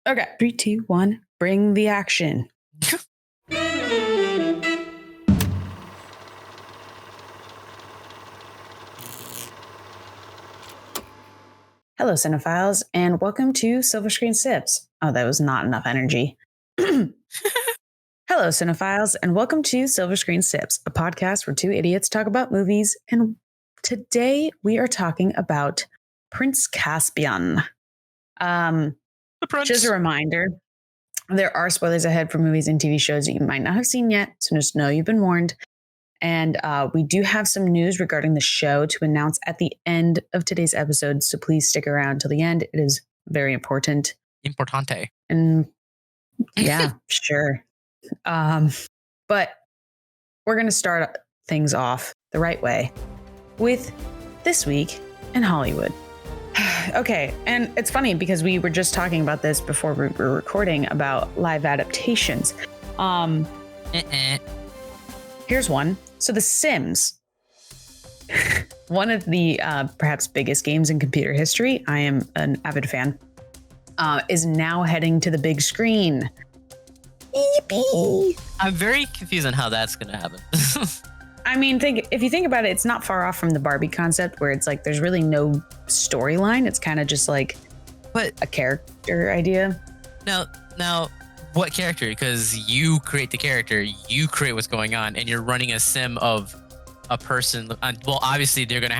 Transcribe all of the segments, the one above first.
Okay. 3, 2, 1. Bring the action. Hello, cinephiles, and welcome to Silver Screen Sips. Oh, that was not enough energy. Hello, cinephiles, and welcome to Silver Screen Sips, a podcast where two idiots talk about movies. And today we are talking about Prince Caspian. Just a reminder, there are spoilers ahead for movies and TV shows that you might not have seen yet, so just know you've been warned. And we do have some news regarding the show to announce at the end of today's episode, so please stick around till the end. It is very important. Importante. And yeah, sure. But we're going to start things off the right way with This Week in Hollywood. Okay, and it's funny because we were just talking about this before we were recording about live adaptations. Here's one. So The Sims, one of the perhaps biggest games in computer history, I am an avid fan, is now heading to the big screen. Yippee! I'm very confused on how that's going to happen. I mean, if you think about it, it's not far off from the Barbie concept where it's like there's really no storyline. It's kind of just like a character idea. Now, what character? Because you create the character, you create what's going on, and you're running a sim of a person. Well, obviously, someone's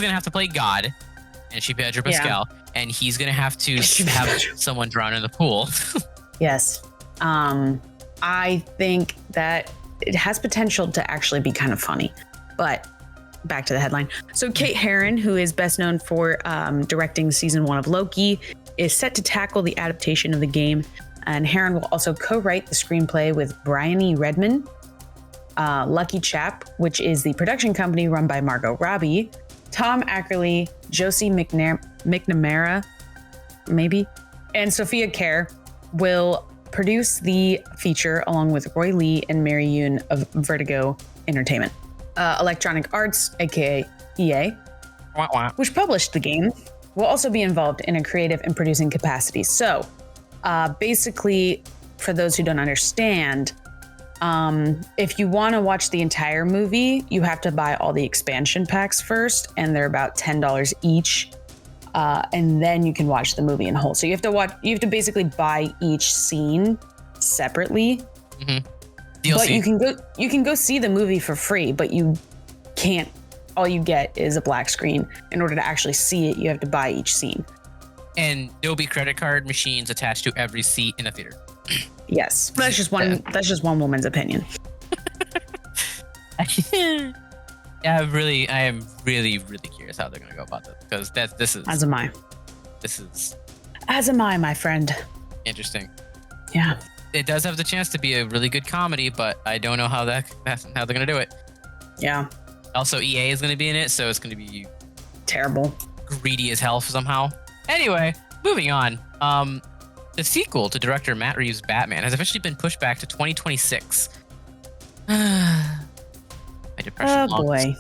going to have to play God, and she Pedro Pascal, and he's going to have to have someone drown in the pool. Yes. I think that it has potential to actually be kind of funny, but back to the headline. So Kate Herron, who is best known for directing season 1 of Loki, is set to tackle the adaptation of the game. And Herron will also co-write the screenplay with Brian E. Redman, Lucky Chap, which is the production company run by Margot Robbie, Tom Ackerley, Josie McNamara, maybe, and Sophia Kerr will produce the feature along with Roy Lee and Mary Yoon of Vertigo Entertainment. Electronic Arts, aka EA, which published the game, will also be involved in a creative and producing capacity. So basically, for those who don't understand, if you want to watch the entire movie, you have to buy all the expansion packs first, and they're about $10 each. And then you can watch the movie in whole. So you have to basically buy each scene separately. Mm-hmm. But you can go see the movie for free, but you can't. All you get is a black screen. In order to actually see it, you have to buy each scene. And there'll be credit card machines attached to every seat in the theater. Yes, that's just one. That's just one woman's opinion. Yeah, I am really curious how they're going to go about this, because this is. As am I. This is. As am I, my friend. Interesting. Yeah. It does have the chance to be a really good comedy, but I don't know how they're going to do it. Yeah. Also, EA is going to be in it, so it's going to be terrible, greedy as hell somehow. Anyway, moving on. The sequel to director Matt Reeves' Batman has officially been pushed back to 2026. My depression. Oh boy.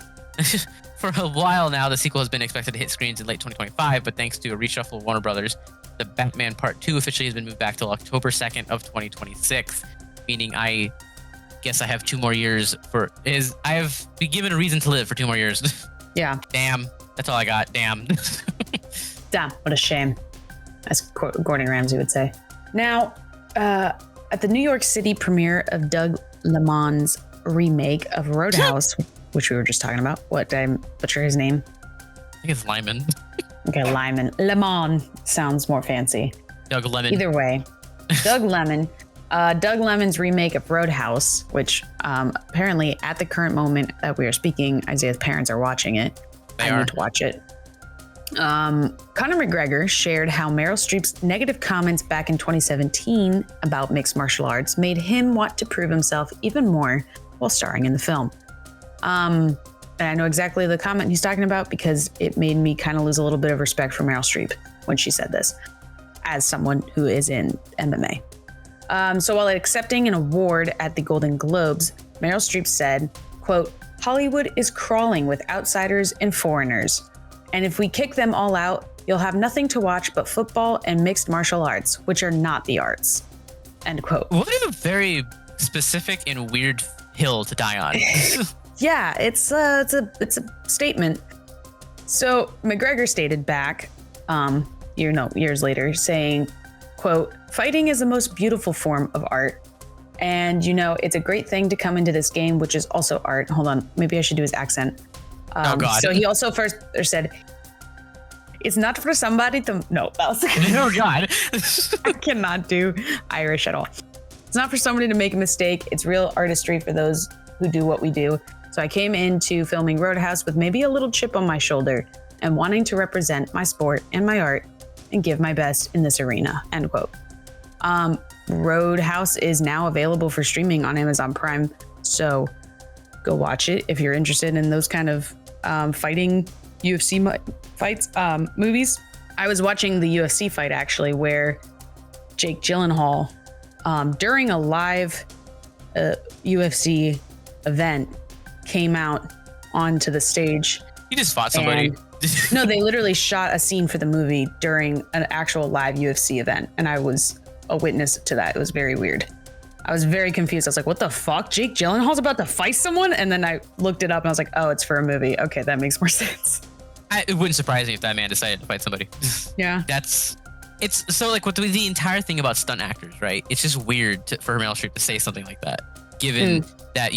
For a while now, the sequel has been expected to hit screens in late 2025, but thanks to a reshuffle of Warner Brothers, the Batman Part 2 officially has been moved back till October 2nd of 2026, meaning I guess I have 2 more years I have been given a reason to live for 2 more years. Yeah. Damn. That's all I got. Damn. Damn. What a shame. As Gordon Ramsay would say. Now, at the New York City premiere of Doug Liman's remake of Roadhouse, which we were just talking about. What, did I butcher his name? I think it's Lyman. Okay, Lyman. Lemon sounds more fancy. Doug Lemon. Either way, Doug Lemon. Doug Lemon's remake of Roadhouse, which apparently at the current moment that we are speaking, Isaiah's parents are watching it. I need to watch it. Conor McGregor shared how Meryl Streep's negative comments back in 2017 about mixed martial arts made him want to prove himself even more while starring in the film. And I know exactly the comment he's talking about because it made me kind of lose a little bit of respect for Meryl Streep when she said this, as someone who is in MMA. So while accepting an award at the Golden Globes, Meryl Streep said, quote, "Hollywood is crawling with outsiders and foreigners. And if we kick them all out, you'll have nothing to watch but football and mixed martial arts, which are not the arts. End quote. What a very specific and weird hill to die on. Yeah, it's a statement. So McGregor stated back, years later, saying, quote, "Fighting is the most beautiful form of art. And, it's a great thing to come into this game, which is also art." Hold on, maybe I should do his accent. Oh, God. So he also first said, "It's not for somebody to..." No, that was... Oh, God. I cannot do Irish at all. "It's not for somebody to make a mistake. It's real artistry for those who do what we do. So I came into filming Roadhouse with maybe a little chip on my shoulder and wanting to represent my sport and my art and give my best in this arena." End quote. Roadhouse is now available for streaming on Amazon Prime. So go watch it if you're interested in those kind of fighting UFC fights, movies. I was watching the UFC fight actually, where Jake Gyllenhaal, during a live UFC event, came out onto the stage. You just fought somebody. No, they literally shot a scene for the movie during an actual live UFC event, and I was a witness to that. It was very weird. I was very confused. I was like, what the fuck? Jake Gyllenhaal's about to fight someone? And then I looked it up and I was like, oh, it's for a movie. Okay, that makes more sense. It wouldn't surprise me if that man decided to fight somebody. Yeah. It's so like with the entire thing about stunt actors, right? It's just weird for Meryl Streep to say something like that, given that,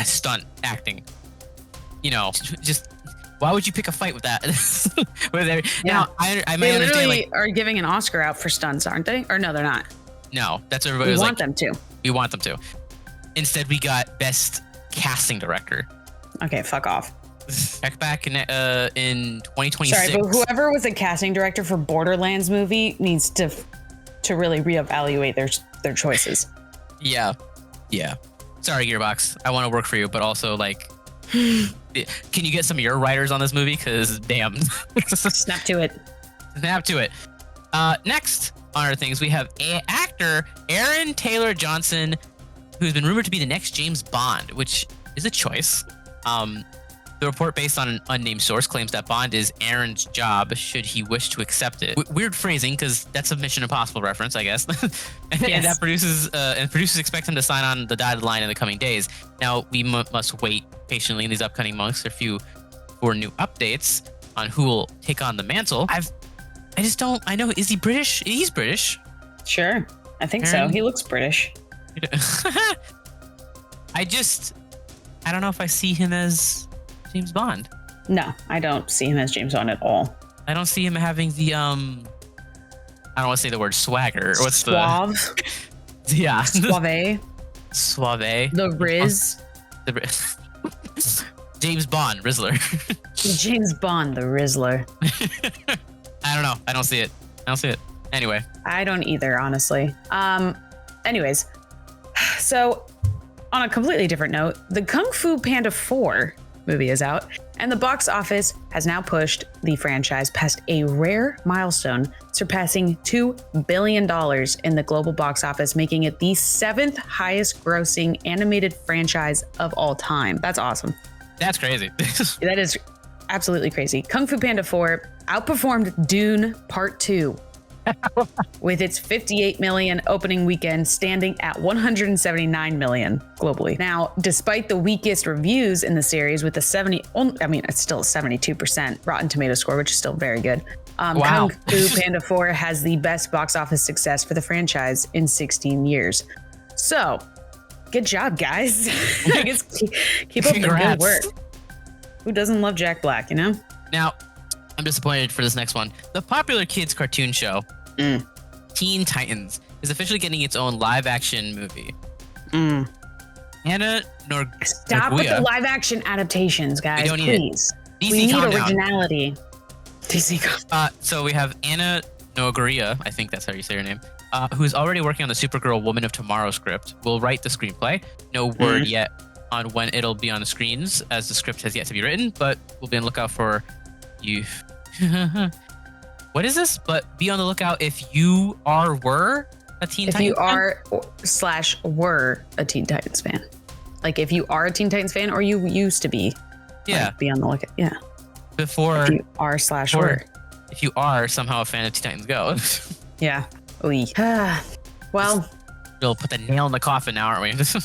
stunt acting, just why would you pick a fight with that? Now, I may understand, literally are giving an Oscar out for stunts, aren't they? Or no, they're not. No, that's what everybody we was want them to. We want them to. Instead, we got best casting director. Okay, fuck off. Back in 2026. Sorry, but whoever was a casting director for Borderlands movie needs to really reevaluate their choices. Yeah. Sorry, Gearbox. I want to work for you, but also can you get some of your writers on this movie? Because damn. Snap to it. Next on our things, we have actor Aaron Taylor Johnson, who's been rumored to be the next James Bond, which is a choice. The report, based on an unnamed source, claims that Bond is Aaron's job should he wish to accept it. Weird phrasing, because that's a Mission Impossible reference, I guess. And that producers expect him to sign on the dotted line in the coming days. Now, we must wait patiently in these upcoming months for new updates on who will take on the mantle. I know, is he British? He's British. Sure, I think so. He looks British. I don't know if I see him as James Bond. No, I don't see him as James Bond at all. I don't see him having the I don't want to say the word swagger. What's Suave? Yeah. Suave. The Riz. James Bond, Rizzler. James Bond, the Rizzler. I don't know. I don't see it. Anyway. I don't either, honestly. Anyways, so on a completely different note, the Kung Fu Panda 4 movie is out, and the box office has now pushed the franchise past a rare milestone, surpassing $2 billion in the global box office, making it the 7th highest grossing animated franchise of all time. That's awesome. That's crazy. That is absolutely crazy. Kung Fu Panda 4 outperformed Dune Part 2 with its 58 million opening weekend, standing at 179 million globally. Now, despite the weakest reviews in the series with the it's still a 72% Rotten Tomato score, which is still very good. Wow. Kung Fu Panda 4 has the best box office success for the franchise in 16 years. So, good job, guys. I guess keep up the good work. Who doesn't love Jack Black, Now, I'm disappointed for this next one. The popular kids cartoon show, Teen Titans, is officially getting its own live-action movie. Anna Stop with the live-action adaptations, guys. We don't need please. DC, we need originality. DC. So we have Anna Nogueira, I think that's how you say her name, who's already working on the Supergirl Woman of Tomorrow script, will write the screenplay. No word yet on when it'll be on the screens, as the script has yet to be written, but we'll be on the lookout for you. What is this? But be on the lookout if you were a Teen Titans fan. If you were a Teen Titans fan. Like if you are a Teen Titans fan or you used to be. Yeah. Like, be on the lookout. Yeah. Before. If you are/were. if you are somehow a fan of Teen Titans Go, Yeah. Oy. Well, we'll put the nail in the coffin now, aren't we?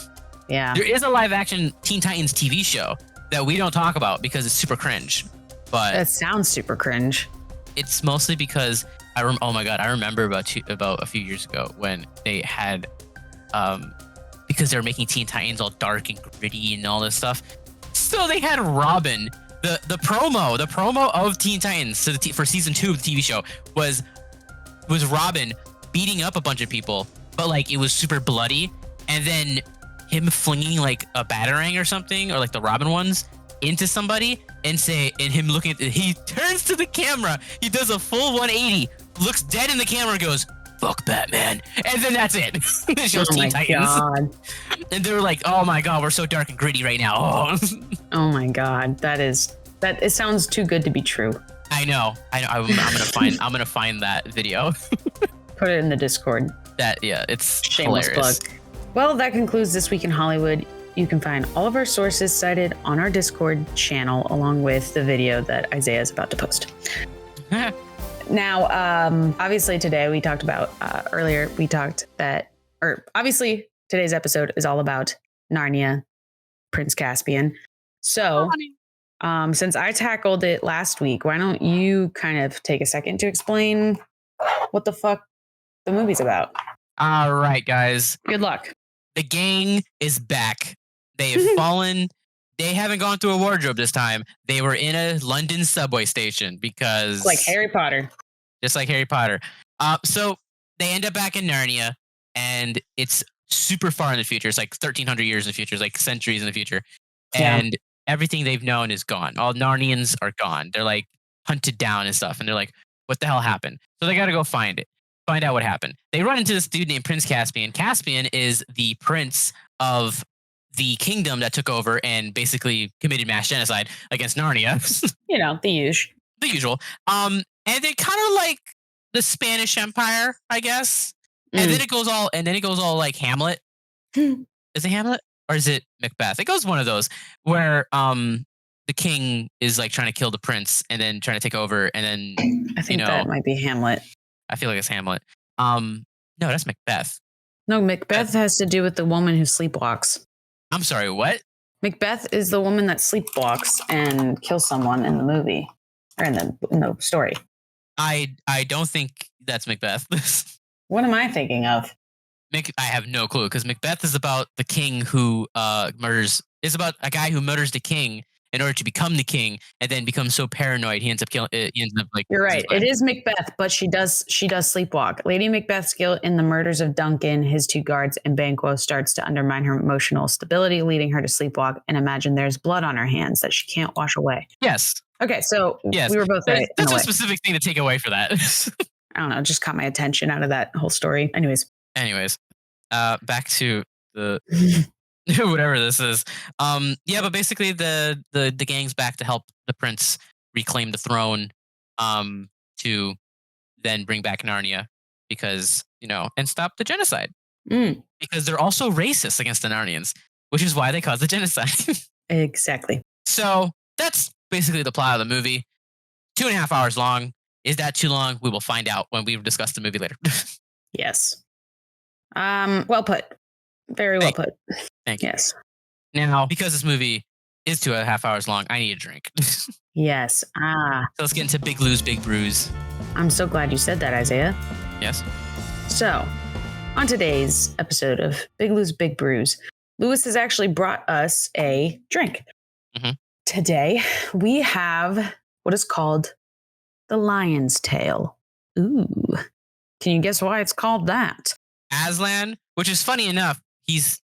yeah. There is a live action Teen Titans TV show that we don't talk about because it's super cringe. But That sounds super cringe. it's mostly because oh my god, I remember about a few years ago when they had because they were making Teen Titans all dark and gritty and all this stuff. So they had Robin. The promo of Teen Titans for season 2 of the TV show was Robin beating up a bunch of people, but like it was super bloody, and then him flinging like a batarang or something, or like the Robin ones into somebody, and him looking at he turns to the camera, he does a full 180, looks dead in the camera, and goes, "Fuck Batman," and then that's it. It shows Teen Titans. God. And they're like, "Oh my god, we're so dark and gritty right now." Oh, Oh my god, it sounds too good to be true. I know. I'm gonna find that video. Put it in the Discord. It's Shameless hilarious. plug. Well, that concludes This Week in Hollywood. You can find all of our sources cited on our Discord channel, along with the video that Isaiah is about to post. Now, obviously today we talked about, obviously today's episode is all about Narnia, Prince Caspian. So, since I tackled it last week, why don't you kind of take a second to explain what the fuck the movie's about? All right, guys. Good luck. The gang is back. They have fallen. They haven't gone through a wardrobe this time. They were in a London subway station because... Like Harry Potter. Just like Harry Potter. So they end up back in Narnia, and it's super far in the future. It's like 1,300 years in the future. It's like centuries in the future. Yeah. And everything they've known is gone. All Narnians are gone. They're like hunted down and stuff. And they're like, what the hell happened? So they got to go find out what happened. They run into this dude named Prince Caspian. Caspian is the prince of the kingdom that took over and basically committed mass genocide against Narnia. You know, the usual. The usual. And they're kind of like the Spanish Empire, I guess. And then it goes all like Hamlet. Is it Hamlet or is it Macbeth? It goes one of those where the king is like trying to kill the prince and then trying to take over, and then I think that might be Hamlet. I feel like it's Hamlet. No, that's Macbeth. No, Macbeth has to do with the woman who sleepwalks. I'm sorry, what? Macbeth is the woman that sleepwalks and kills someone in the movie or in the story. I don't think that's Macbeth. What am I thinking of? I have no clue, because Macbeth is about the king who is about a guy who murders the king in order to become the king, and then becomes so paranoid he ends up killing. He ends up like. You're right. It is Macbeth, but she does sleepwalk. Lady Macbeth's guilt in the murders of Duncan, his 2 guards, and Banquo starts to undermine her emotional stability, leading her to sleepwalk and imagine there's blood on her hands that she can't wash away. Yes. Okay, so yes. We were both right. That's a specific thing to take away for that. I don't know. It just caught my attention out of that whole story. Anyways, back to the whatever this is. But basically the gang's back to help the prince reclaim the throne, to then bring back Narnia because, and stop the genocide. Because they're also racist against the Narnians, which is why they caused the genocide. Exactly. So that's basically the plot of the movie. 2.5 hours long. Is that too long? We will find out when we discuss the movie later. Yes. Well put. Very well put. Thank you. Yes. Now, because this movie is 2.5 hours long, I need a drink. Yes. So let's get into Big Lou's Big Brews. I'm so glad you said that, Isaiah. Yes. So, on today's episode of Big Lou's Big Brews, Lewis has actually brought us a drink. Mm-hmm. Today, we have what is called the Lion's Tail. Ooh. Can you guess why it's called that? Aslan, which is funny enough, he's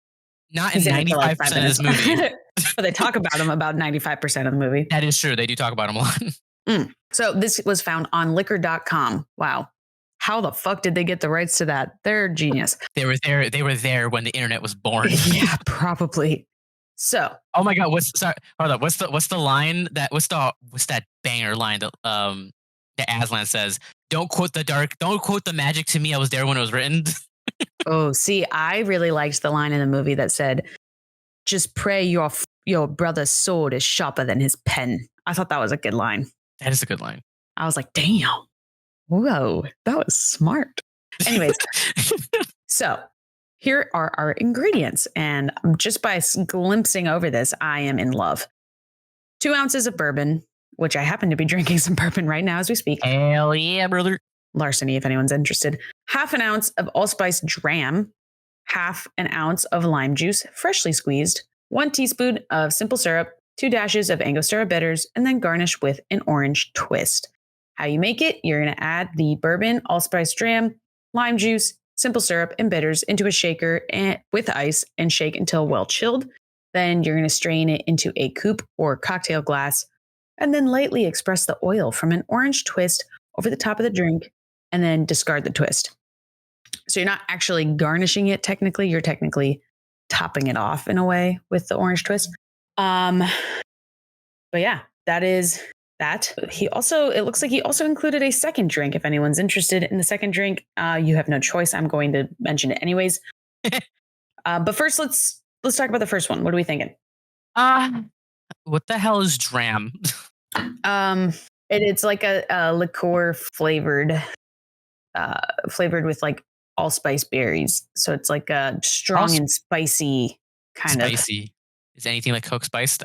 not in 95% of this movie. But they talk about him about 95% of the movie. That is true. They do talk about him a lot. So this was found on liquor.com. Wow. How the fuck did they get the rights to that? They're genius. They were there when the internet was born. Yeah, probably. So, oh my god, what's the line what's that banger line that Aslan says? Don't quote the magic to me. I was there when it was written. Oh, see, I really liked the line in the movie that said, "Just pray your brother's sword is sharper than his pen." I thought that was a good line. That is a good line. I was like, damn. Whoa, that was smart. Anyways, so here are our ingredients. And just by glimpsing over this, I am in love. 2 ounces of bourbon, which I happen to be drinking some bourbon right now as we speak. Hell yeah, brother. Larceny, if anyone's interested. 1/2 ounce of allspice dram. 1/2 ounce of lime juice, freshly squeezed. 1 teaspoon of simple syrup. 2 dashes of Angostura bitters, and then garnish with an orange twist. How you make it, you're going to add the bourbon, allspice dram, lime juice, simple syrup, and bitters into a shaker with ice and shake until well chilled. Then you're going to strain it into a coupe or cocktail glass and then lightly express the oil from an orange twist over the top of the drink and then discard the twist. So you're not actually garnishing it technically, you're technically topping it off in a way with the orange twist. But yeah, that is that. It looks like he also included a second drink. If anyone's interested in the second drink, you have no choice. I'm going to mention it anyways. But first, let's talk about the first one. What are we thinking? What the hell is dram? It's like a liqueur flavored with like allspice berries. So it's like a strong and spicy kind of. Spicy. Is anything like Coke spiced?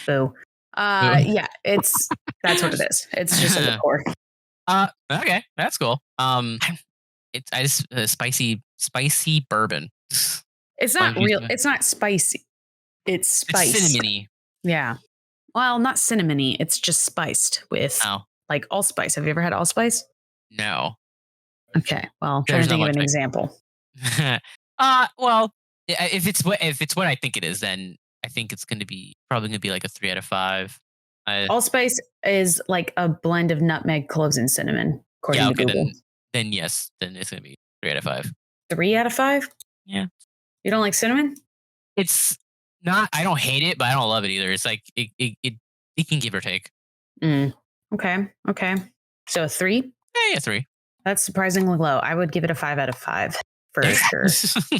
Boo. Yeah, that's what it is. It's just a liqueur. Okay, that's cool. It's spicy bourbon. It's not real. It's not spicy. It's spiced. It's cinnamony. Yeah. Well, not cinnamony. It's just spiced with like allspice. Have you ever had allspice? No. Okay. Well, I'm trying to think of an example. Well, if it's what I think it is, then I think it's probably gonna be like a 3 out of 5. Allspice is like a blend of nutmeg, cloves, and cinnamon, according to Google. Then yes, then it's gonna be 3 out of 5. 3 out of 5? Yeah. You don't like cinnamon? It's not. I don't hate it, but I don't love it either. It's like it can give or take. Okay. So a 3? Yeah, 3. That's surprisingly low. I would give it a 5 out of 5 for sure.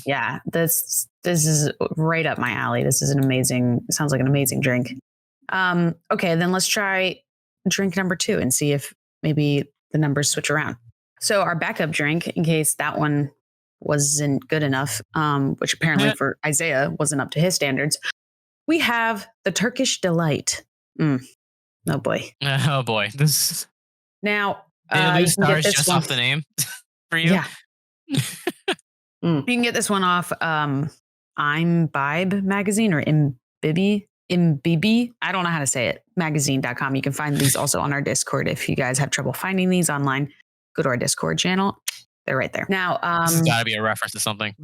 Yeah, this is right up my alley. This is sounds like an amazing drink. Okay, then let's try drink number 2 and see if maybe the numbers switch around. So our backup drink, in case that one wasn't good enough, which apparently for Isaiah wasn't up to his standards, we have the Turkish Delight. Oh boy. Oh boy. This now you can get this just off the name for you. Yeah. You can get this one off Imbibe magazine or Imbibi. I don't know how to say it. Magazine.com. You can find these also on our Discord. If you guys have trouble finding these online, go to our Discord channel. They're right there. Now, this has got to be a reference to something.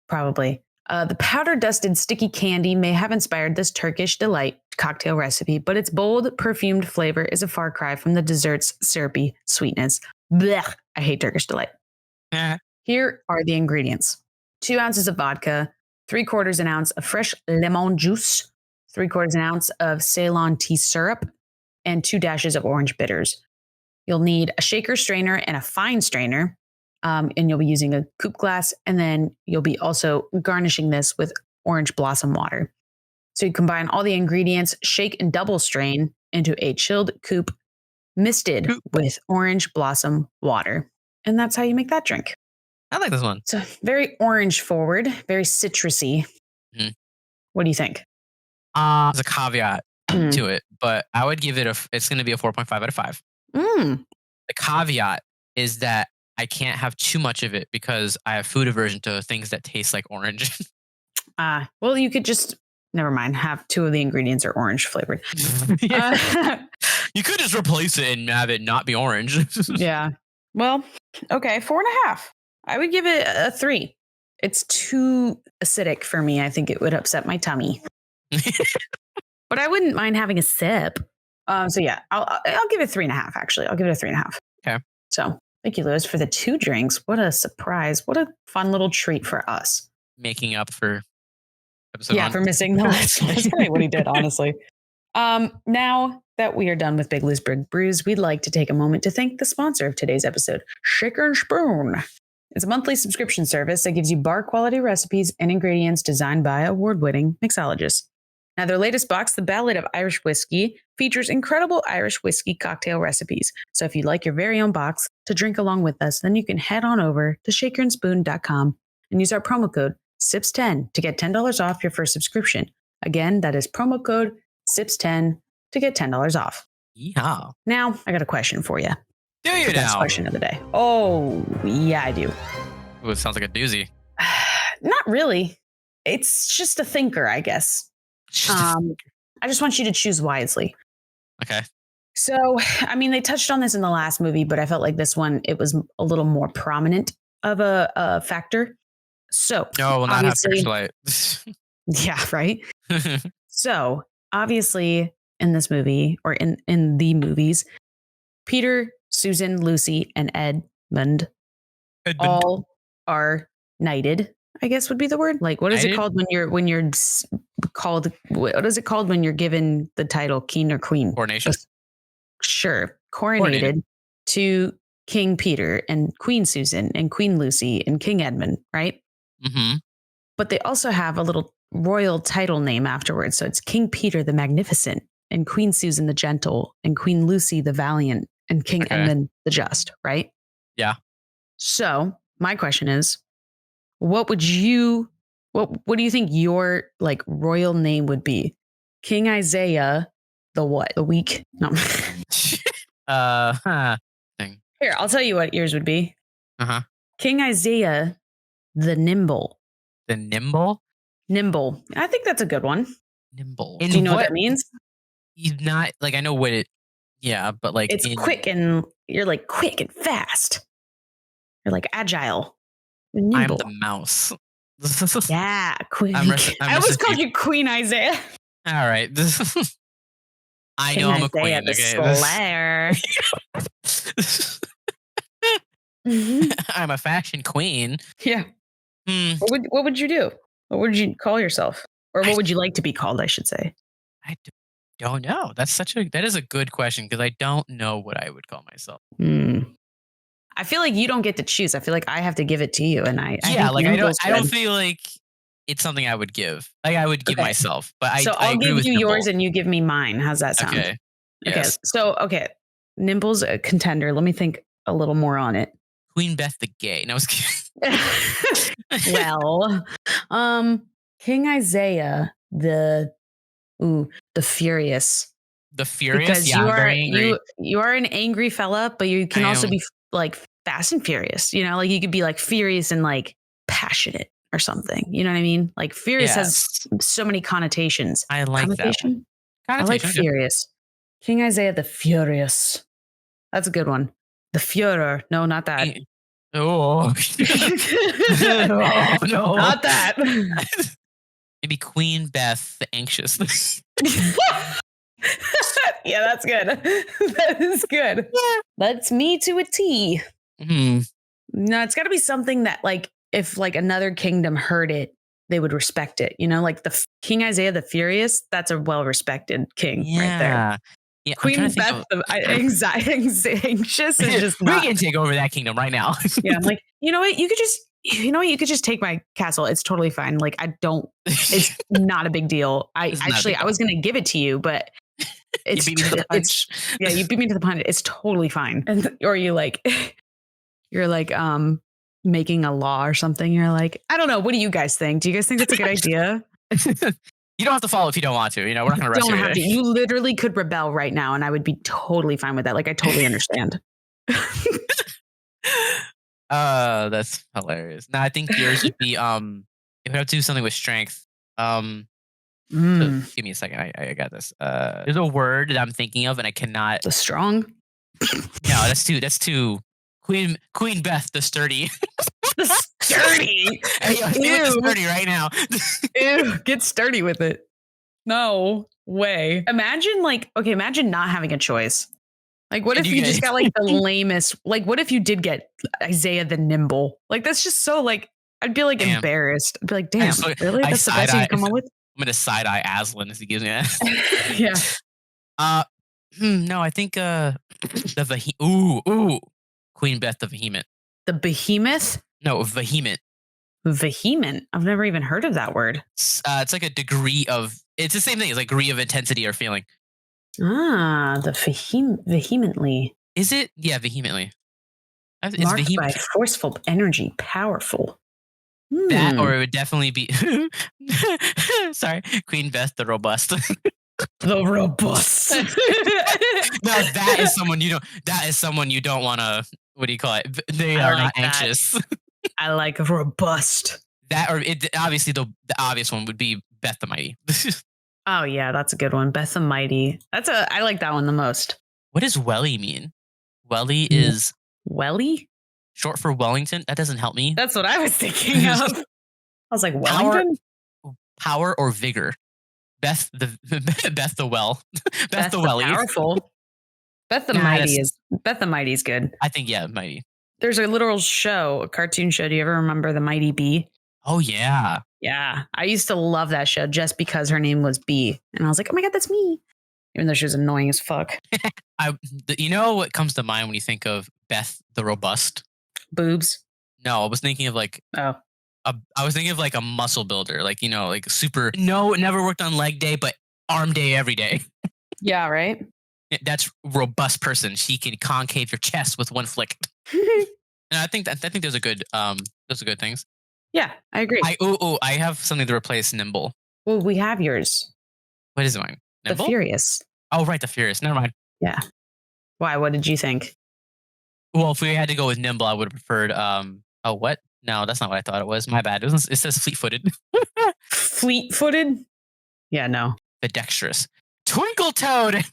Probably. The powder dusted sticky candy may have inspired this Turkish Delight cocktail recipe, but its bold, perfumed flavor is a far cry from the dessert's syrupy sweetness. Blech, I hate Turkish Delight. Here are the ingredients. 2 ounces of vodka, 3/4 ounce of fresh lemon juice, 3/4 ounce of Ceylon tea syrup, and 2 dashes of orange bitters. You'll need a shaker strainer and a fine strainer. And you'll be using a coupe glass, and then you'll be also garnishing this with orange blossom water. So you combine all the ingredients, shake and double strain into a chilled coupe misted with orange blossom water. And that's how you make that drink. I like this one. So very orange forward, very citrusy. Mm-hmm. What do you think? There's a caveat to it, but I would give it it's going to be a 4.5 out of 5. The caveat is that I can't have too much of it because I have food aversion to things that taste like orange. Well, you could just, never mind, have 2 of the ingredients are orange flavored. You could just replace it and have it not be orange. Yeah. Well, okay, 4.5. I would give it a 3. It's too acidic for me. I think it would upset my tummy. But I wouldn't mind having a sip. So yeah, I'll give it 3.5, actually. I'll give it a 3.5. Okay. So thank you, Lewis, for the 2 drinks. What a surprise. What a fun little treat for us. Making up for episode 1. For missing the last. That's probably what he did, honestly. Now that we are done with Big Lou's Big Brews, we'd like to take a moment to thank the sponsor of today's episode, Shaker and Spoon. It's a monthly subscription service that gives you bar quality recipes and ingredients designed by award-winning mixologists. Now, their latest box, The Ballad of Irish Whiskey, features incredible Irish whiskey cocktail recipes. So if you'd like your very own box to drink along with us, then you can head on over to shakerandspoon.com and use our promo code SIPS10 to get $10 off your first subscription. Again, that is promo code SIPS10 to get $10 off. Yeah. Now, I got a question for you. Do you The best now? question of the day. Oh, yeah, I do. Ooh, it sounds like a doozy. Not really. It's just a thinker, I guess. I just want you to choose wisely. Okay. So, I mean, they touched on this in the last movie, but I felt like this one, it was a little more prominent of a factor. So, No, will not have Turkish Delight. Yeah, right. So, obviously, in this movie or in the movies, Peter, Susan, Lucy, and Edmund all are knighted, I guess would be the word. Like, what is it called when you're called? What is it called when you're given the title king or queen? Coronation. Sure, coronated to King Peter and Queen Susan and Queen Lucy and King Edmund, right? Mm-hmm. But they also have a little royal title name afterwards. So it's King Peter the Magnificent and Queen Susan the Gentle and Queen Lucy the Valiant and King Edmund the Just, right? Yeah. So my question is, what do you think your like royal name would be? King Isaiah the what? The weak? No. Here, I'll tell you what yours would be. Uh-huh. King Isaiah the Nimble. The Nimble? Nimble. I think that's a good one. Nimble. Do you know what that means? Not like I know what it. Yeah, but like it's quick and you're like quick and fast. You're like agile. Nimble. I'm the mouse. Yeah, Queen. I always called you Queen Isaiah. All right. I know I'm a queen. The Slayer. I'm a fashion queen. Yeah. What would you do? What would you call yourself? Or what would you like to be called, I should say? I don't know. That is a good question because I don't know what I would call myself. I feel like you don't get to choose. I feel like I have to give it to you. And I don't feel like it's something I would give. Like I would give myself. But I'll give you yours and you give me mine. How's that sound? Okay. Yes. So Nimble's a contender. Let me think a little more on it. Queen Beth the Gay. No, I was kidding. Well, King Isaiah the Furious. The Furious? Because yeah, you I'm are very angry. You are an angry fella, but you can also be like fast and furious. You know, like you could be like furious and like passionate or something. You know what I mean? Like furious has so many connotations. I like that one. I like furious. King Isaiah the Furious. That's a good one. The Führer. No, not that. Oh. No. Not that. Maybe Queen Beth the Anxious. Yeah, that's good. That is good. Yeah. That's me to a T. Mm-hmm. No, it's got to be something that, like, if like another kingdom heard it, they would respect it. You know, like the King Isaiah the Furious. That's a well-respected king right there. Yeah, Queen Beth the Anxious is just not. We can take over that kingdom right now. Yeah, I'm like, you know what? You could just take my castle. It's totally fine. Like, it's not a big deal. I was going to give it to you, but it's, you beat me to the punch. You beat me to the punch. It's totally fine. Or you're like making a law or something. You're like, I don't know. What do you guys think? Do you guys think that's a good idea? You don't have to follow if you don't want to. You know, we're not going to rush you. Don't have to. You literally could rebel right now, and I would be totally fine with that. Like, I totally understand. That's hilarious. No, I think yours would be it would have to do something with strength. So give me a second. I got this. There's a word that I'm thinking of, and I cannot. The strong? No, that's too. Queen Beth the sturdy. The sturdy. Hey, yo, sturdy right now. Ew, get sturdy with it. No way. Imagine not having a choice. Like, what if you just got like the lamest? Like, what if you did get Isaiah the Nimble? Like, that's just so like. I'd be like embarrassed. I'd be like, damn, really? That's the best you come up with? I'm gonna side eye Aslan as he gives me that. Yeah. No, I think Queen Beth the Vehement. The Behemoth? No, Vehement. Vehement. I've never even heard of that word. It's like a degree of. It's the same thing. It's like degree of intensity or feeling. The vehemently. Is it? Yeah, vehemently. It's Marked by forceful energy, powerful. That, or it would definitely be. Sorry, Queen Beth the Robust. The robust. No, that is someone you don't. That is someone you don't want to. What do you call it? They are not anxious. I like robust. That, or obviously the obvious one would be Beth the Mighty. Oh yeah, that's a good one. Beth the Mighty. I like that one the most. What does Welly mean? Welly is Welly? short for Wellington. That doesn't help me. That's what I was thinking of. I was like, Wellington? Power or vigor? Beth the Well. Beth the Welly. Powerful. Beth the Mighty is good. I think, yeah, Mighty. There's a literal show, a cartoon show. Do you ever remember the Mighty Bee? Oh yeah. Yeah. I used to love that show just because her name was Bee. And I was like, oh my God, that's me. Even though she was annoying as fuck. You know what comes to mind when you think of Beth the Robust? Boobs. No, I was thinking of like I was thinking of like a muscle builder, like, like super. No, never worked on leg day, but arm day every day. Yeah, right. That's robust person. She can concave your chest with one flick. And I think those are good. Those are good things. Yeah, I agree. I have something to replace nimble. Well, we have yours. What is mine? Nimble? The Furious. Oh, right, the Furious. Never mind. Yeah. Why? What did you think? Well, if we had to go with nimble, I would have preferred. Oh, what? No, that's not what I thought it was. My bad. It says fleet-footed. Fleet-footed? Yeah, no. The dexterous. Twinkle Toad.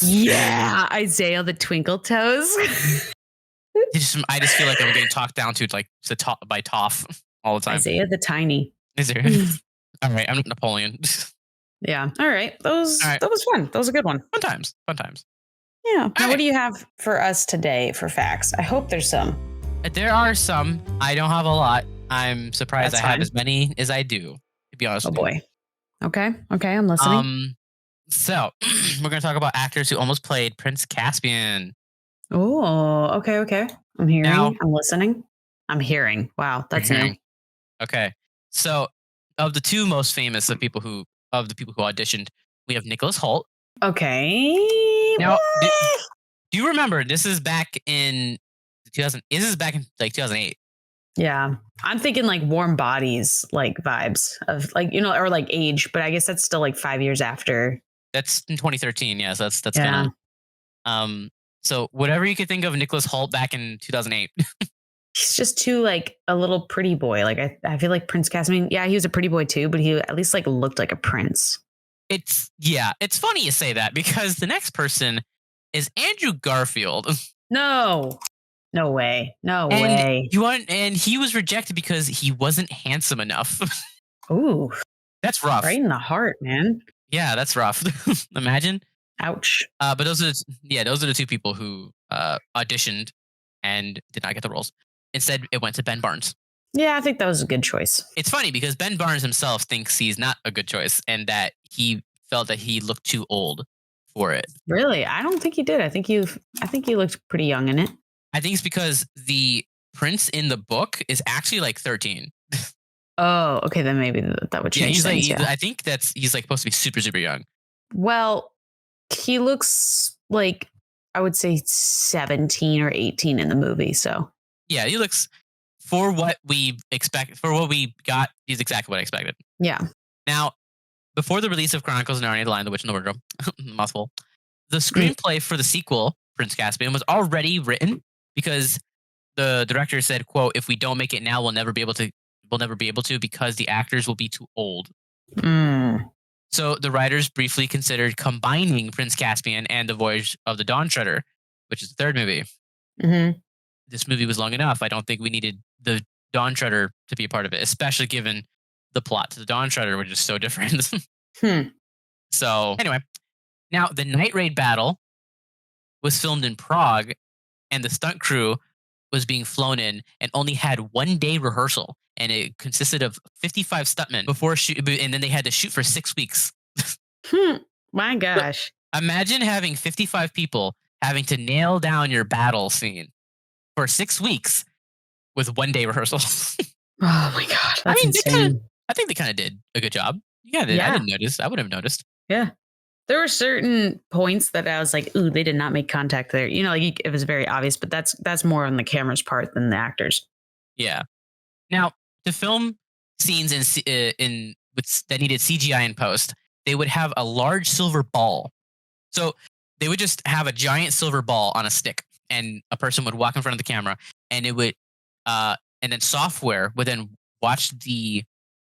Yeah, Isaiah the Twinkle Toes. I just feel like I'm getting talked down to like by Toph all the time. Isaiah the Tiny. Is there? All right, I'm Napoleon. Yeah. All right. That was fun. That was a good one. Fun times. Yeah. Now, what do you have for us today for facts? I hope there's some. There are some. I don't have a lot. I'm surprised I have as many as I do, to be honest with you. Oh boy. Okay, I'm listening. So we're going to talk about actors who almost played Prince Caspian. Oh, okay. I'm hearing. I'm listening. I'm hearing. Wow, that's new. Okay. So of the two most famous of the people who auditioned, we have Nicholas Hoult. Okay. Now, do you remember? This is back in 2000. This is back in like 2008. Yeah, I'm thinking like Warm Bodies, like vibes of like or like Age, but I guess that's still like 5 years after. That's in 2013. Yes, that's kind of. So whatever you could think of Nicholas Hoult back in 2008. He's just too like a little pretty boy. Like I feel like Prince Caspian. Yeah, he was a pretty boy too, but he at least like looked like a prince. It's funny you say that because the next person is Andrew Garfield. No way. And he was rejected because he wasn't handsome enough. Ooh, that's rough. Right in the heart, man. Yeah, that's rough. Imagine. Ouch. But those are the two people who auditioned and did not get the roles. Instead, it went to Ben Barnes. Yeah, I think that was a good choice. It's funny because Ben Barnes himself thinks he's not a good choice and that he felt that he looked too old for it. Really? I don't think he did. I think he looked pretty young in it. I think it's because the prince in the book is actually like 13. Oh, okay. Then maybe that would change things. I think he's like supposed to be super, super young. Well, he looks like, I would say 17 or 18 in the movie. So yeah, he looks, for what we expect, for what we got, he's exactly what I expected. Yeah. Now, before the release of Chronicles of Narnia: The Lion, the Witch, and the Wardrobe, mouthful, the screenplay for the sequel, Prince Caspian, was already written because the director said, quote, if we don't make it now, we'll never be able to because the actors will be too old. So the writers briefly considered combining Prince Caspian and The Voyage of the Dawn Treader, which is the third movie. Mm-hmm. This movie was long enough. I don't think we needed the Dawn Treader to be a part of it, especially given the plot to the Dawn Treader, which is so different. So anyway, now the night raid battle was filmed in Prague, and the stunt crew was being flown in and only had 1 day rehearsal, and it consisted of 55 stuntmen before shoot, and then they had to shoot for 6 weeks. My gosh! Imagine having 55 people having to nail down your battle scene for 6 weeks with 1 day rehearsal. Oh my god, that's insane. I think they kind of did a good job. Yeah, I Yeah. didn't notice. I would have noticed. Yeah. There were certain points that I was like, ooh, they did not make contact there. Like it was very obvious, but that's more on the camera's part than the actors. Yeah. Now, to film scenes that needed CGI in post, they would have a large silver ball. So they would just have a giant silver ball on a stick, and a person would walk in front of the camera, and it would, and then software would then watch the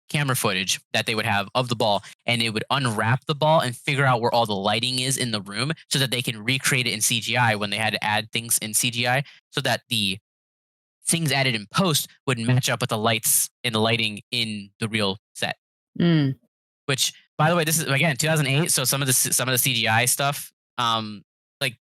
camera footage that they would have of the ball, and it would unwrap the ball and figure out where all the lighting is in the room so that they can recreate it in CGI when they had to add things in CGI, so that the things added in post would match up with the lights and the lighting in the real set. Mm. Which, by the way, this is again 2008, so some of the CGI stuff, like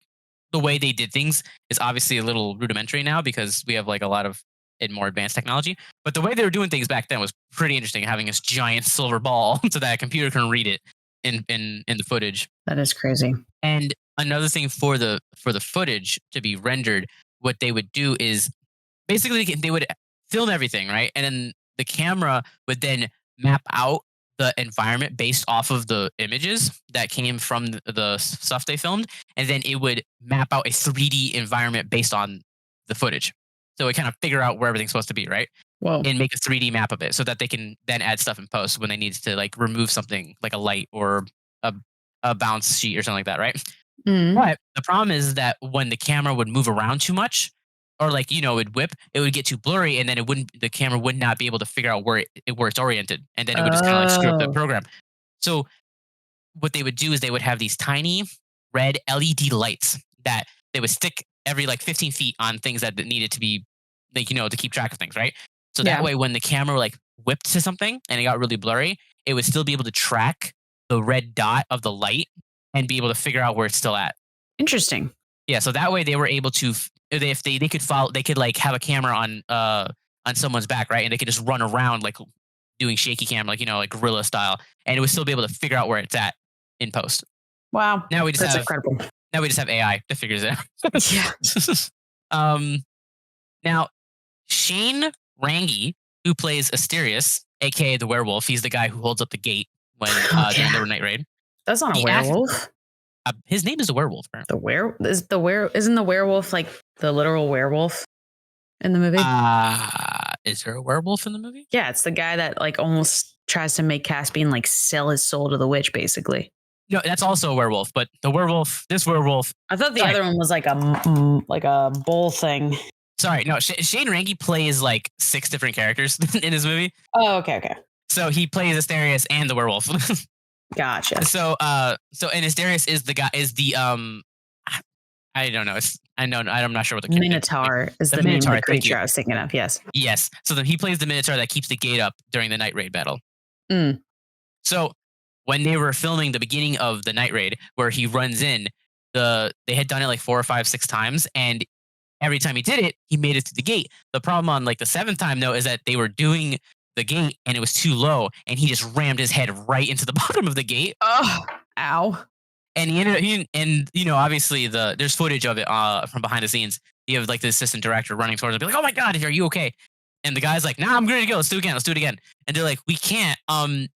the way they did things is obviously a little rudimentary now because we have like a lot of more advanced technology. But the way they were doing things back then was pretty interesting, having this giant silver ball so that a computer can read it in the footage. That is crazy. And another thing for the footage to be rendered, what they would do is basically they would film everything, right? And then the camera would then map out the environment based off of the images that came from the stuff they filmed. And then it would map out a 3D environment based on the footage. So it kind of figure out where everything's supposed to be, right? Whoa. And make a 3D map of it so that they can then add stuff in post when they need to like remove something like a light or a bounce sheet or something like that, right? Mm. But the problem is that when the camera would move around too much, or like, it would whip, it would get too blurry, and then the camera would not be able to figure out where it's oriented, and then it would just kind of like screw up the program. So what they would do is they would have these tiny red LED lights that they would stick every like 15 feet on things that needed to be like, to keep track of things, right? So that way when the camera like whipped to something and it got really blurry, it would still be able to track the red dot of the light and be able to figure out where it's still at. Interesting. Yeah, so that way they were able to, if they could follow, they could like have a camera on someone's back, right? And they could just run around like doing shaky cam, like like gorilla style, and it would still be able to figure out where it's at in post. Wow, now we just that's have incredible. Now we just have AI that figures it out. Yeah. Now Shane Rangi, who plays Asterius, aka the werewolf, he's the guy who holds up the gate when during the night raid. That's not a werewolf. His name is a werewolf. Apparently. Isn't the werewolf like the literal werewolf in the movie? Is there a werewolf in the movie? Yeah, it's the guy that like almost tries to make Caspian like sell his soul to the witch, basically. No, that's also a werewolf, but this werewolf. I thought the other one was like a bull thing. Sorry, no. Shane Rangi plays like 6 different characters in his movie. Oh, okay. So he plays Asterius and the werewolf. Gotcha. So and Asterius is I don't know. I'm not sure what the Minotaur is the name of the creature I was thinking of. Yes. Yes. So then he plays the Minotaur that keeps the gate up during the night raid battle. Mm. So when they were filming the beginning of the night raid, where he runs in, they had done it like 4 or 5, 6 times, and every time he did it, he made it to the gate. The problem on like the 7th time though is that they were doing the gate and it was too low, and he just rammed his head right into the bottom of the gate. Oh, ow. And he ended up, obviously there's footage of it from behind the scenes. You have like the assistant director running towards him, and be like, "Oh my God, are you okay?" And the guy's like, "Nah, I'm ready to go. Let's do it again. And they're like, "We can't.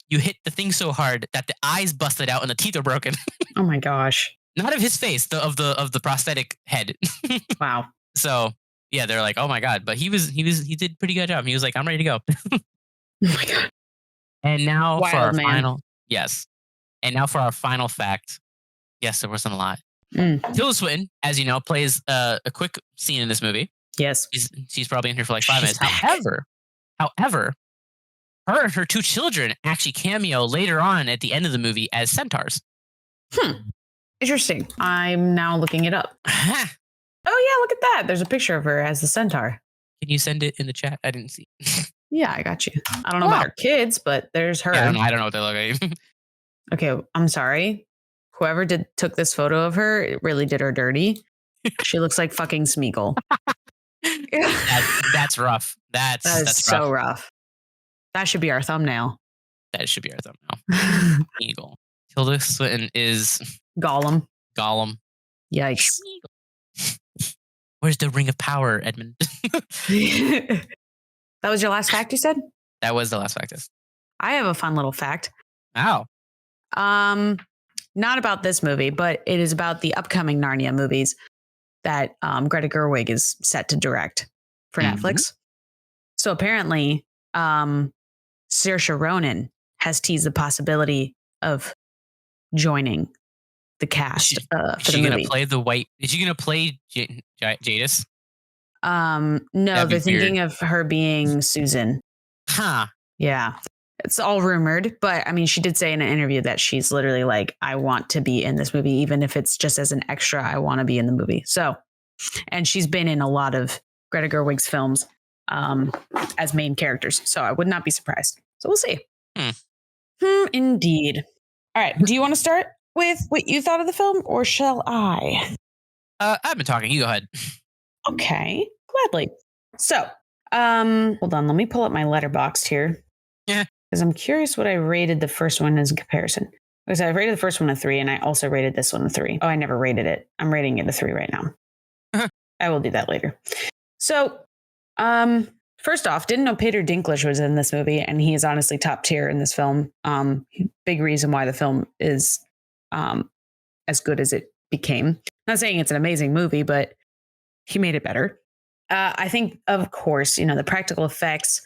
You hit the thing so hard that the eyes busted out and the teeth are broken." Oh my gosh. Not of his face, of the prosthetic head. Wow. So yeah, they're like, "Oh my God," but he did pretty good job. He was like, "I'm ready to go." Oh my God. And now Wild for our man. final, yes. And now for our final fact. Yes, there wasn't a lot. Tilda Swinton, as you know, plays a quick scene in this movie. Yes. She's probably in here for like 5 minutes. However, her and her 2 children actually cameo later on at the end of the movie as centaurs. Interesting. I'm now looking it up. Oh yeah, look at that. There's a picture of her as the centaur. Can you send it in the chat? I didn't see. Yeah, I got you. I don't know about her kids, but there's her. Yeah, I don't know what they look like. Okay, I'm sorry. Whoever took this photo of her, it really did her dirty. She looks like fucking Smeagol. That's rough. That's so rough. That should be our thumbnail. That should be our thumbnail. Smeagol. Tilda Swinton is Gollum. Yikes. Smeagol. Where's the ring of power, Edmund? That was your last fact you said? That was the last fact. I have a fun little fact. Wow. Not about this movie, but it is about the upcoming Narnia movies that Greta Gerwig is set to direct for Netflix. So apparently, Saoirse Ronan has teased the possibility of joining the cast for Is she the gonna movie. play the white? Is she gonna play Jadis? No, That'd be they're thinking weird. of her being Susan. Huh. Yeah. It's all rumored, but I mean, she did say in an interview that she's literally like, I want to be in this movie, even if it's just as an extra, I want to be in the movie. So, and she's been in a lot of Greta Gerwig's films as main characters. So I would not be surprised. So we'll see. Indeed. All right. Do you want to start with what you thought of the film or shall I? I've been talking. You go ahead. Okay. Gladly. So, hold on. Let me pull up my letterboxd here. Yeah. Because I'm curious what I rated the first one as a comparison. Because I rated the first one a 3 and I also rated this one a 3. Oh, I never rated it. I'm rating it a 3 right now. I will do that later. So, first off, didn't know Peter Dinklage was in this movie, and he is honestly top tier in this film. Big reason why the film is as good as it became. Not saying it's an amazing movie, but he made it better. I think, of course, the practical effects,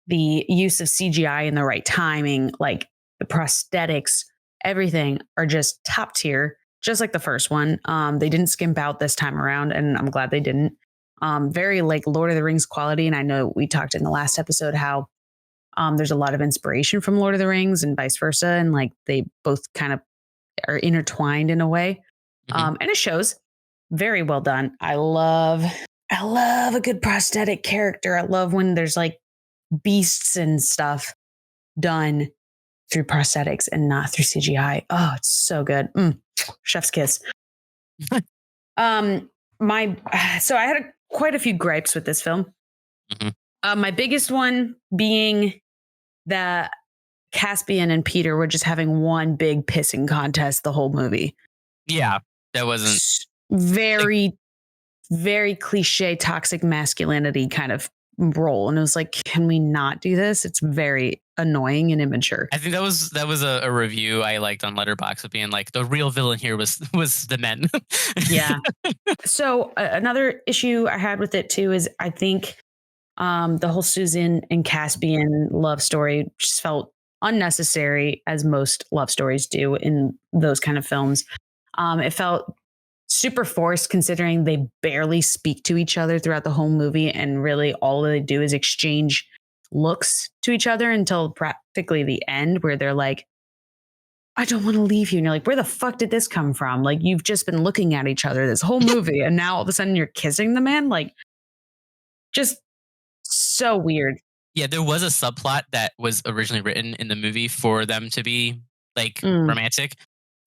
the use of CGI in the right timing, like the prosthetics, everything are just top tier, just like the first one. They didn't skimp out this time around, and I'm glad they didn't. Very like Lord of the Rings quality. And I know we talked in the last episode how there's a lot of inspiration from Lord of the Rings and vice versa. And like they both kind of are intertwined in a way. And it shows. Very well done. I love a good prosthetic character. I love when there's like beasts and stuff done through prosthetics and not through CGI. Oh, it's so good. Chef's kiss. So I had quite a few gripes with this film. My biggest one being that Caspian and Peter were just having one big pissing contest the whole movie. Yeah, that wasn't very, very cliche toxic masculinity kind of role. And it was like, can we not do this? It's very annoying and immature. I think that was a review I liked on Letterboxd of being like the real villain here was the men. Yeah. So another issue I had with it too is I think the whole Susan and Caspian love story just felt unnecessary, as most love stories do in those kind of films. It felt super forced considering they barely speak to each other throughout the whole movie, and really all they do is exchange looks to each other until practically the end, where they're like, I don't want to leave you. And you're like, where the fuck did this come from? Like, you've just been looking at each other this whole movie and now all of a sudden you're kissing the man. Like, just so weird. Yeah, there was a subplot that was originally written in the movie for them to be like romantic,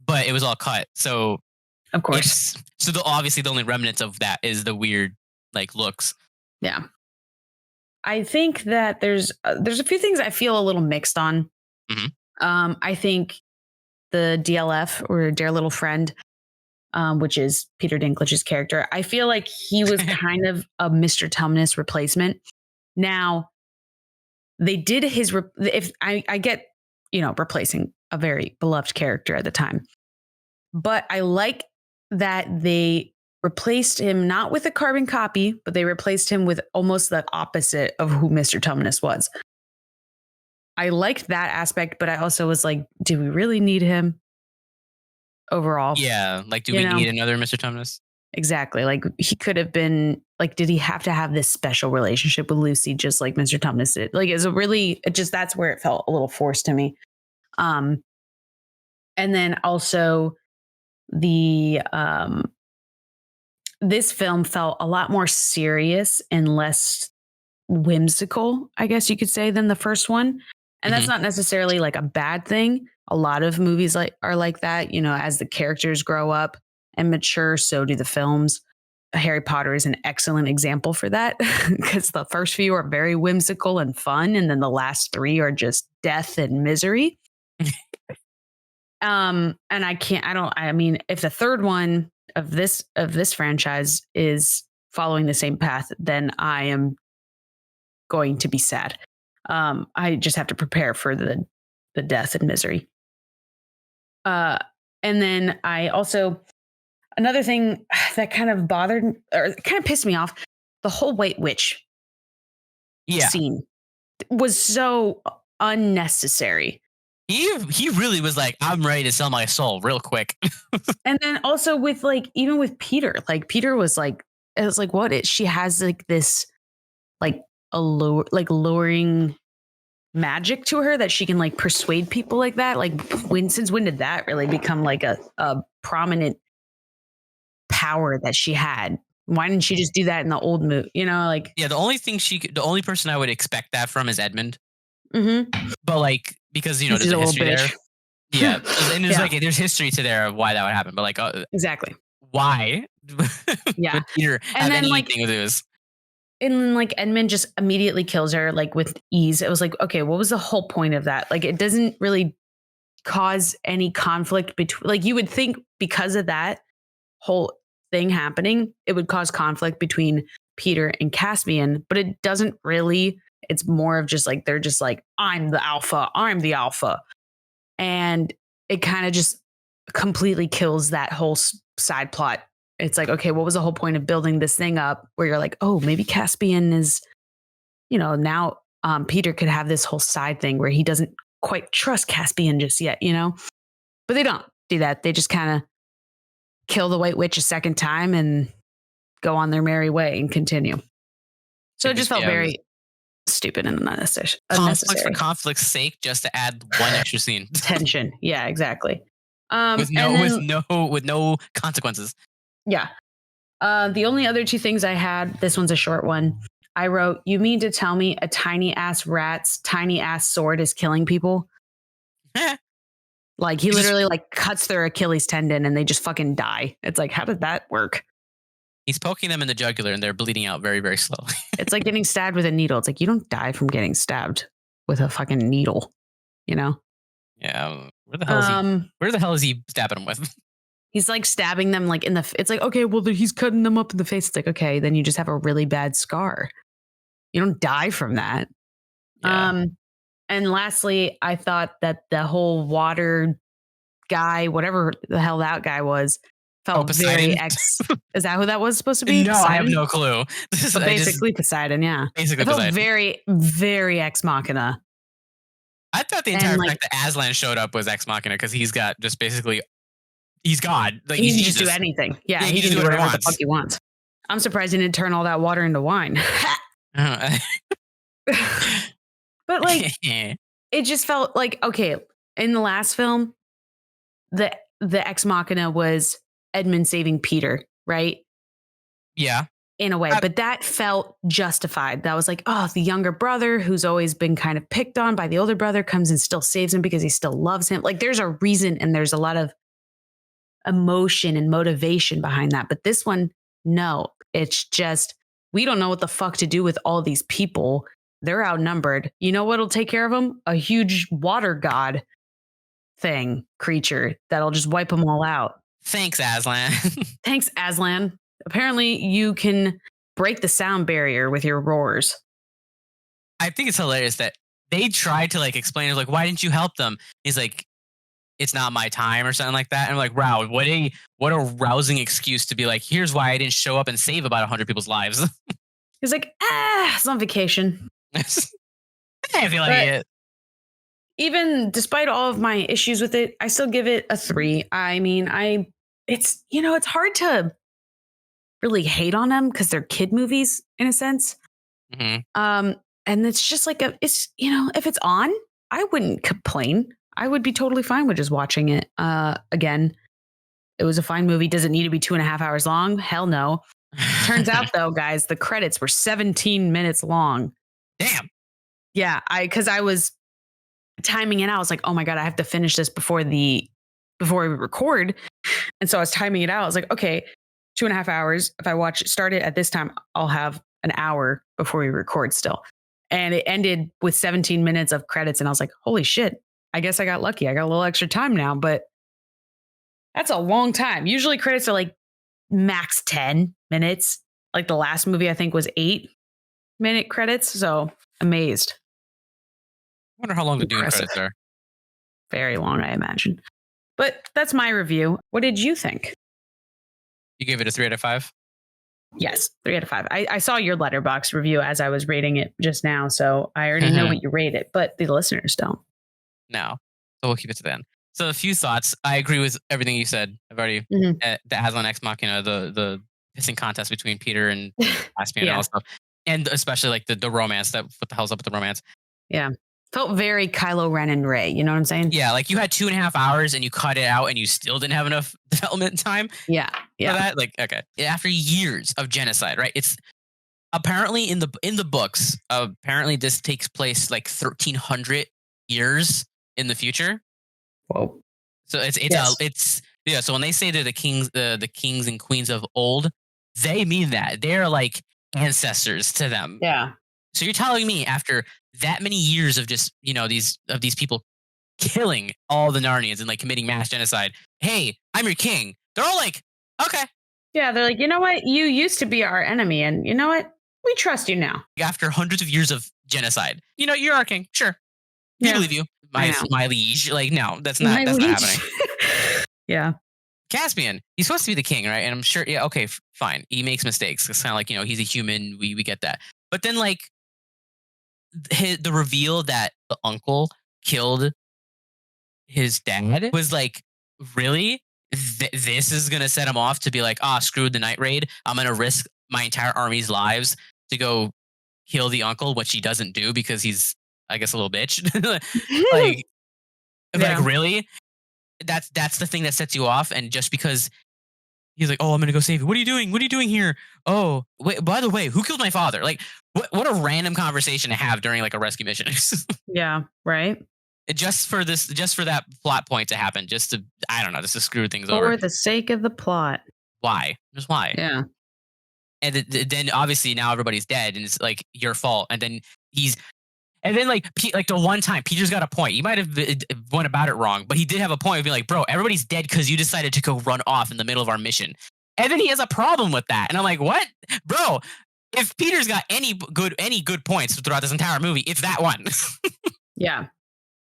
but it was all cut. So of course. Obviously the only remnants of that is the weird like looks. Yeah. I think that there's a few things I feel a little mixed on. I think the DLF, or Dear Little Friend, which is Peter Dinklage's character, I feel like he was kind of a Mr. Tumnus replacement. Now, they did I get, replacing a very beloved character at the time, but I like that they replaced him not with a carbon copy, but they replaced him with almost the opposite of who Mr. Tumnus was. I liked that aspect, but I also was like, do we really need him overall? Yeah. Like, do we need another Mr. Tumnus? Exactly. Like, he could have been like, did he have to have this special relationship with Lucy just like Mr. Tumnus did? Like, that's where it felt a little forced to me. And then also this film felt a lot more serious and less whimsical, I guess you could say, than the first one. And that's not necessarily like a bad thing. A lot of movies are like that, as the characters grow up and mature, so do the films. Harry Potter is an excellent example for that, because the first few are very whimsical and fun, and then the last 3 are just death and misery. And if the third one of this franchise is following the same path, then I am going to be sad. I just have to prepare for the death and misery. And then I also, another thing that kind of bothered or kind of pissed me off, the whole White Witch scene was so unnecessary. He really was like, I'm ready to sell my soul real quick. And then also with like, even with Peter, like Peter was like, it was like, what? She has like this, like luring magic to her that she can like persuade people like that. Like since when did that really become like a prominent power that she had? Why didn't she just do that in the old movie? You know, like the only person I would expect that from is Edmund. Mm-hmm. But like, because there's a history there. Yeah, and there's like there's history to there of why that would happen. But like, exactly why? Yeah, would Peter and have then anything with this? And then like Edmund just immediately kills her like with ease. It was like, okay, what was the whole point of that? Like, it doesn't really cause any conflict between. Like, you would think because of that whole thing happening, it would cause conflict between Peter and Caspian, but it doesn't really. It's more of just like, they're just like, I'm the alpha, and it kind of just completely kills that whole side plot. It's like, okay, what was the whole point of building this thing up where you're like, oh, maybe Caspian is, now Peter could have this whole side thing where he doesn't quite trust Caspian just yet, but they don't do that. They just kind of kill the White Witch a second time and go on their merry way and continue. So it just felt very stupid and unnecessary. Conflict for conflict's sake, just to add one extra scene. Tension. Yeah, exactly. With no consequences. Yeah. The only other two things I had, this one's a short one. I wrote, you mean to tell me a tiny ass rat's tiny ass sword is killing people? Like he literally like cuts their Achilles tendon and they just fucking die. It's like, how did that work? He's poking them in the jugular and they're bleeding out very, very slowly. It's like getting stabbed with a needle. It's like, you don't die from getting stabbed with a fucking needle, Yeah. Where the hell is he stabbing them with? He's like stabbing them like in the, it's like, okay, well, he's cutting them up in the face. It's like, okay, then you just have a really bad scar. You don't die from that. Yeah. And lastly, I thought that the whole water guy, whatever the hell that guy was, felt very is that who that was supposed to be? No, Poseidon? I have no clue. But basically Poseidon, yeah. Basically it felt Poseidon. Very, very Ex Machina. I thought the entire fact that Aslan showed up was Ex Machina because he's got just basically, he's God. Like he can just do anything. Yeah, he can do whatever the fuck he wants. I'm surprised he didn't turn all that water into wine. But like, it just felt like, okay, in the last film, the Ex Machina was Edmund saving Peter, right? Yeah. In a way, but that felt justified. That was like, oh, the younger brother who's always been kind of picked on by the older brother comes and still saves him because he still loves him. Like there's a reason and there's a lot of emotion and motivation behind that. But this one, no, it's just, we don't know what the fuck to do with all these people. They're outnumbered. You know what'll take care of them? A huge water god creature that'll just wipe them all out. Thanks, Aslan. Thanks, Aslan. Apparently you can break the sound barrier with your roars. I think it's hilarious that they tried to like explain it, like, why didn't you help them? He's like, it's not my time or something like that. And I'm like, wow, what a rousing excuse to be like, here's why I didn't show up and save about 100 people's lives. He's like, it's on vacation. I feel like it. Even despite all of my issues with it, I still give it a 3. I mean, it's hard to really hate on them because they're kid movies in a sense. Mm-hmm. And it's just like if it's on, I wouldn't complain. I would be totally fine with just watching it. Again, it was a fine movie. Does it need to be 2.5 hours long? Hell no. Turns out though, guys, the credits were 17 minutes long. Damn. Yeah. Because I was timing it out. I was like, oh my God, I have to finish this before we record. And so I was timing it out. I was like, okay, 2.5 hours. If I start it at this time, I'll have an hour before we record still. And it ended with 17 minutes of credits. And I was like, holy shit, I guess I got lucky. I got a little extra time now, but that's a long time. Usually credits are like max 10 minutes. Like the last movie, I think was 8-minute credits. So amazed. I wonder how long the Dune credits are. Very long, I imagine. But that's my review. What did you think? You gave it a 3 out of 5? Yes, 3 out of 5. I saw your letterbox review as I was rating it just now, so I already know what you rate it, but the listeners don't. No. So we'll keep it to then. So a few thoughts. I agree with everything you said. I've already the Aslan Ex Machina, the pissing contest between Peter and Caspian and all that stuff. And especially like the romance. That what the hell's up with the romance? Yeah. Felt very Kylo Ren and Rey. You know what I'm saying? Yeah, like you had 2.5 hours and you cut it out and you still didn't have enough development time. Yeah. For that. Like, okay. After years of genocide, right? It's apparently in the books, apparently this takes place like 1,300 years in the future. Whoa. So it's so when they say they're the kings and queens of old, they mean that. They're like ancestors to them. Yeah. So you're telling me after that many years of just, these people killing all the Narnians and like committing mass genocide, hey, I'm your king. They're all like, okay. Yeah, they're like, you know what? You used to be our enemy, and you know what? We trust you now. After hundreds of years of genocide, you're our king. Sure. We believe you. My liege. Like, no, that's not happening. Yeah. Caspian, he's supposed to be the king, right? And I'm sure, yeah, okay, fine. He makes mistakes. It's kind of like, he's a human. We get that. But then like the reveal that the uncle killed his dad was like, really? This is going to set him off to be like, screw the night raid. I'm going to risk my entire army's lives to kill the uncle, which he doesn't do because he's, I guess, a little bitch. like really? That's the thing that sets you off. And just because he's like, oh, I'm going to go save you. What are you doing? What are you doing here? Oh, wait, by the way, who killed my father? Like, what a random conversation to have during like a rescue mission. Yeah, right. Just for that plot point to happen, just to screw things over. For the sake of the plot. Why? Just why? Yeah. And then obviously now everybody's dead and it's like your fault. And then like the one time Peter's got a point. He might have went about it wrong, but he did have a point of being like, bro, everybody's dead because you decided to go run off in the middle of our mission. And then he has a problem with that. And I'm like, what? Bro, if Peter's got any good points throughout this entire movie, it's that one. Yeah.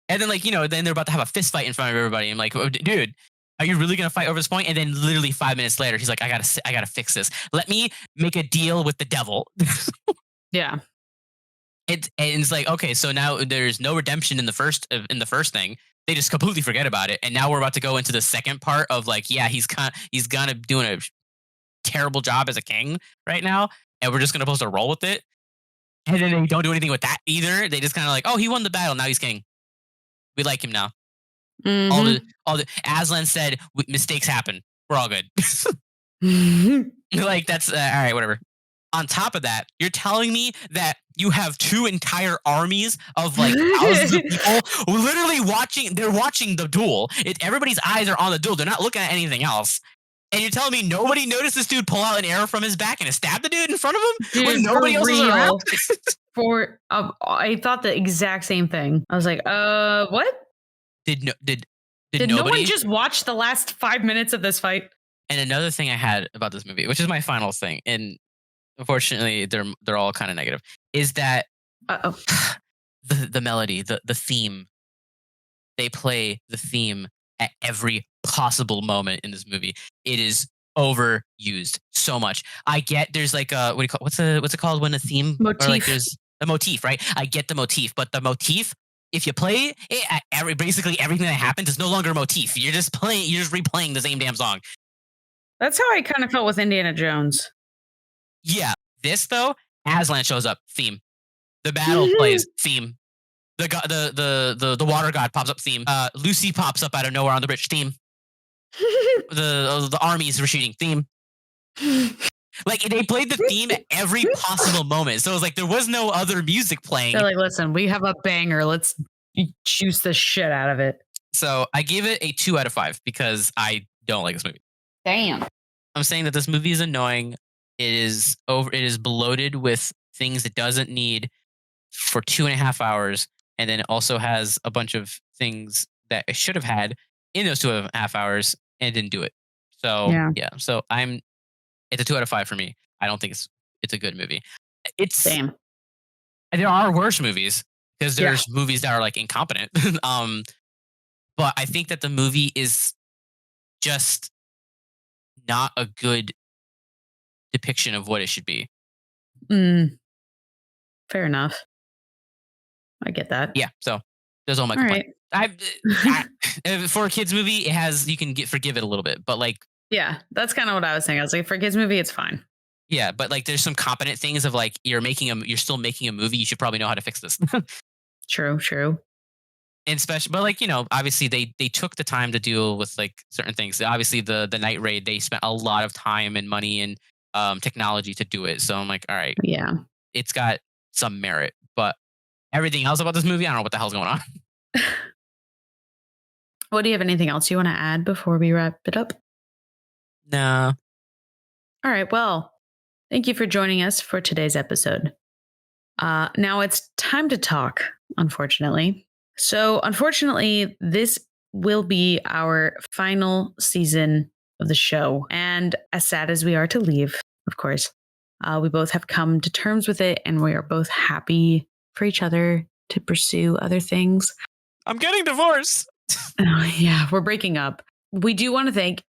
And then then they're about to have a fist fight in front of everybody. I'm like, oh, dude, are you really going to fight over this point? And then literally 5 minutes later, he's like, I gotta fix this. Let me make a deal with the devil. Yeah. It's like, okay, so now there's no redemption in the first thing. They just completely forget about it. And now we're about to go into the second part of like, yeah, he's gonna doing a terrible job as a king right now. And we're just going to supposed to roll with it. And then they don't do anything with that either. They just kind of like, oh, he won the battle. Now he's king. We like him now. Mm-hmm. All the Aslan said mistakes happen. We're all good. Like that's all right, whatever. On top of that, you're telling me that you have two entire armies of like thousands of people literally watching. They're watching the duel. Everybody's eyes are on the duel. They're not looking at anything else. And you're telling me nobody noticed this dude pull out an arrow from his back and stab the dude in front of him when nobody else was around? I thought the exact same thing. I was like, what? Did no one just watch the last 5 minutes of this fight? And another thing I had about this movie, which is my final thing, and unfortunately they're all kind of negative, is that the melody, the theme. They play the theme at every possible moment in this movie. It is overused so much. I get there's like what's it called when a theme motif. Or like there's a motif, right? I get the motif, but the motif, if you play it at basically everything that happens is no longer a motif. You're just replaying the same damn song. That's how I kind of felt with Indiana Jones. Yeah. This though, Aslan shows up, theme. The battle plays, theme. The water god pops up, theme. Lucy pops up out of nowhere on the bridge, theme. The armies retreating, theme. Like they played the theme at every possible moment. So it was like there was no other music playing. They're like, listen, we have a banger. Let's juice the shit out of it. So I gave it a 2 out of 5 because I don't like this movie. Damn. I'm saying that this movie is annoying. It is bloated with things it doesn't need for 2.5 hours. And then it also has a bunch of things that it should have had in those 2.5 hours and didn't do it. So yeah. So it's a 2 out of 5 for me. I don't think it's a good movie. It's same. There are worse movies because there's movies that are like incompetent. But I think that the movie is just not a good depiction of what it should be. Fair enough. I get that. Yeah, so those are all my complaints. Right. For a kids movie, you can forgive it a little bit, but like, Yeah, that's kind of what I was saying. I was like, for a kids movie, it's fine. yeah, but like, there's some competent things of like, you're still making a movie. You should probably know how to fix this. True. And especially, but like, obviously they took the time to deal with like certain things. Obviously, the night raid, they spent a lot of time and money and technology to do it. So I'm like, all right, Yeah. it's got some merit, but everything else about this movie, I don't know what the hell's going on. Well, do you have anything else you want to add before we wrap it up? No. All right. Well, thank you for joining us for today's episode. Now it's time to talk, unfortunately. So, unfortunately, this will be our final season of the show. And as sad as we are to leave, of course, we both have come to terms with it, and we are both happy for each other to pursue other things. I'm getting divorced. Yeah, we're breaking up. We do want to thank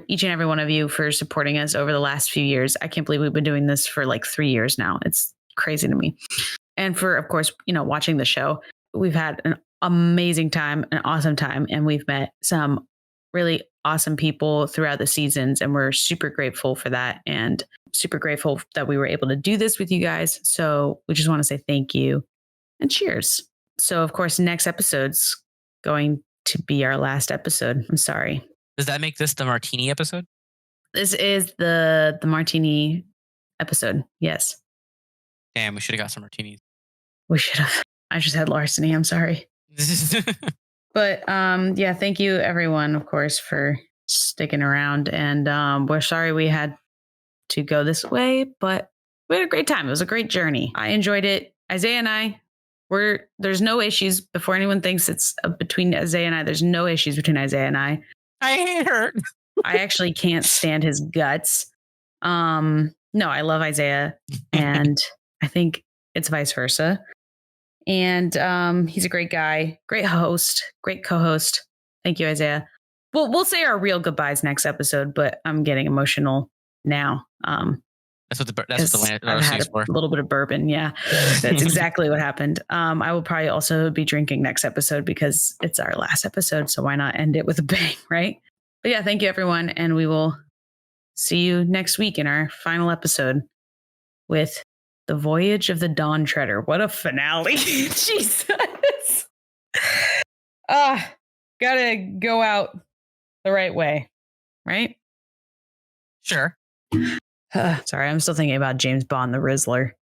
each and every one of you for supporting us over the last few years. I can't believe we've been doing this for like 3 years now. It's crazy to me. And for, of course, watching the show. We've had an amazing time, an awesome time, and we've met some really awesome people throughout the seasons, and we're super grateful for that and super grateful that we were able to do this with you guys. So we just want to say thank you and cheers. So, of course, next episode's going to be our last episode. I'm sorry. Does that make this the martini episode? This is the martini episode. Yes. Damn, we should have got some martinis. We should have. I just had larceny. I'm sorry. But yeah, thank you everyone, of course, for sticking around. And we're sorry we had to go this way, but we had a great time. It was a great journey. I enjoyed it. Isaiah and I, there's no issues. Before anyone thinks it's between Isaiah and I, there's no issues between Isaiah and I. I hate her. I actually can't stand his guts. No, I love Isaiah, and I think it's vice versa. And he's a great guy, great host, great co-host. Thank you, Isaiah. We'll say our real goodbyes next episode, but I'm getting emotional now. That's what the I've had a little bit of bourbon. Yeah, that's exactly what happened. I will probably also be drinking next episode because it's our last episode. So why not end it with a bang, right? But yeah, thank you everyone. And we will see you next week in our final episode with The Voyage of the Dawn Treader. What a finale. Jesus. Gotta go out the right way, right? Sure. Sorry, I'm still thinking about James Bond, the Rizzler.